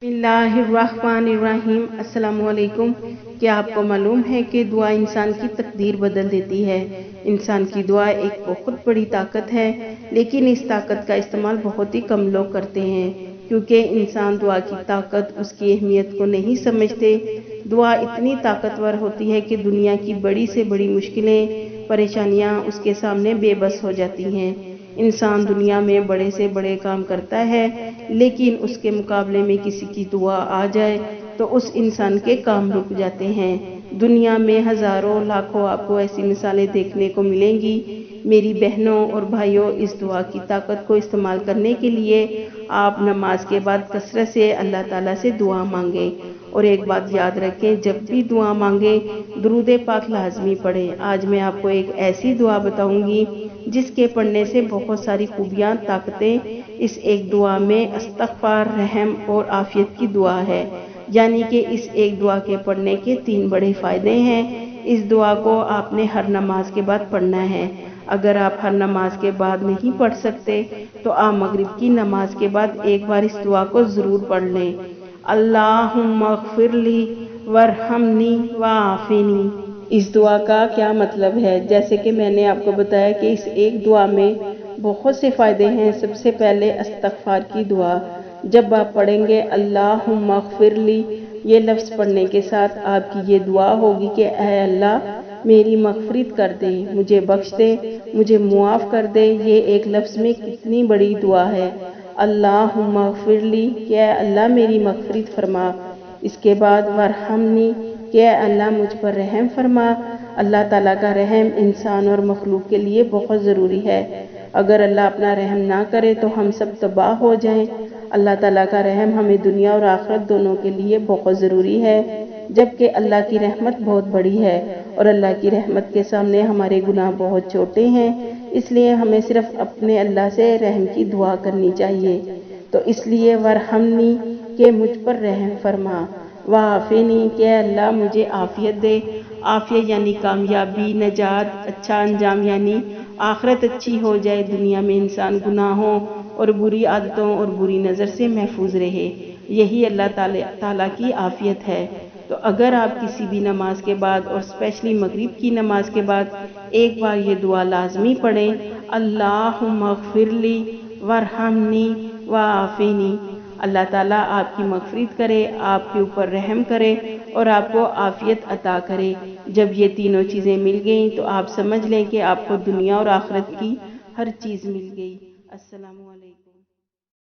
बिस्मिल्लाहिर्रहमानिर्रहीम। अस्सलामु अलैकुम। क्या आपको मालूम है कि दुआ इंसान की तकदीर बदल देती है। इंसान की दुआ एक बहुत बड़ी ताकत है, लेकिन इस ताकत का इस्तेमाल बहुत ही कम लोग करते हैं, क्योंकि इंसान दुआ की ताकत, उसकी अहमियत को नहीं समझते। दुआ इतनी ताकतवर होती है कि दुनिया की बड़ी से बड़ी मुश्किलें, परेशानियां उसके सामने बेबस हो जाती हैं। इंसान दुनिया में बड़े से बड़े काम करता है, लेकिन उसके मुकाबले में किसी की दुआ आ जाए तो उस इंसान के काम रुक जाते हैं। दुनिया में हजारों लाखों आपको ऐसी मिसालें देखने को मिलेंगी। मेरी बहनों और भाइयों, इस दुआ की ताकत को इस्तेमाल करने के लिए आप नमाज के बाद कसरत से अल्लाह ताला से दुआ मांगे। और एक बात याद रखें, जब भी दुआ मांगे दुरूद पाक लाजमी पढ़ें। आज मैं आपको एक ऐसी दुआ बताऊंगी जिसके पढ़ने से बहुत सारी खूबियां, ताकतें इस एक दुआ में इस्तग़फ़ार, रहम और आफियत की दुआ है। यानी कि इस एक दुआ के पढ़ने के 3 बड़े फायदे हैं। इस दुआ को आपने हर नमाज के बाद पढ़ना है। अगर आप हर नमाज के बाद नहीं पढ़ सकते तो आप मगरिब की नमाज के बाद एक बार इस दुआ को जरूर पढ़ लें। अल्लाहुम्मा ग़फ़िरली वरहमनी वाफ़िनी। इस दुआ का क्या मतलब है? जैसे कि मैंने आपको बताया कि इस एक दुआ में बहुत से फायदे हैं। सबसे पहले इस्तग़फ़ार की दुआ। जब आप पढ़ेंगे अल्लाहुम्मा ग़फ़िरली, ये लफ्ज़ पढ़ने के साथ आपकी ये दुआ होगी कि ऐ अल्लाह, मेरी मग़फ़िरत कर दे, मुझे बख्श दे, मुझे मुआफ़ कर दे। ये एक लफ्ज़ में कितनी बड़ी दुआ है। अल्लाहुम्मा ग़फ़िरली, कि ऐ अल्लाह मेरी मग़फ़िरत फरमा। इसके बाद वरहमनी, कि ऐ अल्लाह मुझ पर रहम फरमा। अल्लाह ताला का रहम इंसान और मखलूक के लिए बहुत ज़रूरी है। अगर अल्लाह अपना रहम ना करे तो हम सब तबाह हो जाएं। अल्लाह ताला का रहम हमें दुनिया और आखिरत दोनों के लिए बहुत ज़रूरी है, जबकि अल्लाह की रहमत बहुत बड़ी है और अल्लाह की रहमत के सामने हमारे गुनाह बहुत छोटे हैं। इसलिए हमें सिर्फ अपने अल्लाह से रहम की दुआ करनी चाहिए। तो इसलिए वरहमनी, के मुझ पर रहम फरमा, वाफ़िनी, के अल्लाह मुझे आफियत दे। आफियत यानी कामयाबी, नजात, अच्छा अंजाम, यानी आखिरत अच्छी हो जाए, दुनिया में इंसान गुनाहों और बुरी आदतों और बुरी नज़र से महफूज रहे। यही अल्लाह ताला की आफियत है। तो अगर आप किसी भी नमाज के बाद और स्पेशली मगरिब की नमाज के बाद एक बार ये दुआ लाजमी पढ़ें, अल्लाहुम्मा ग़फ़िरली वरहमनी वाफ़िनी। अल्लाह ताला आपकी मग़फ़िरत करे, आपके ऊपर रहम करे और आपको आफियत अता करे। जब ये तीनों चीज़ें मिल गई तो आप समझ लें कि आपको दुनिया और आखिरत की हर चीज़ मिल गई। अस्सलामु अलैकुम।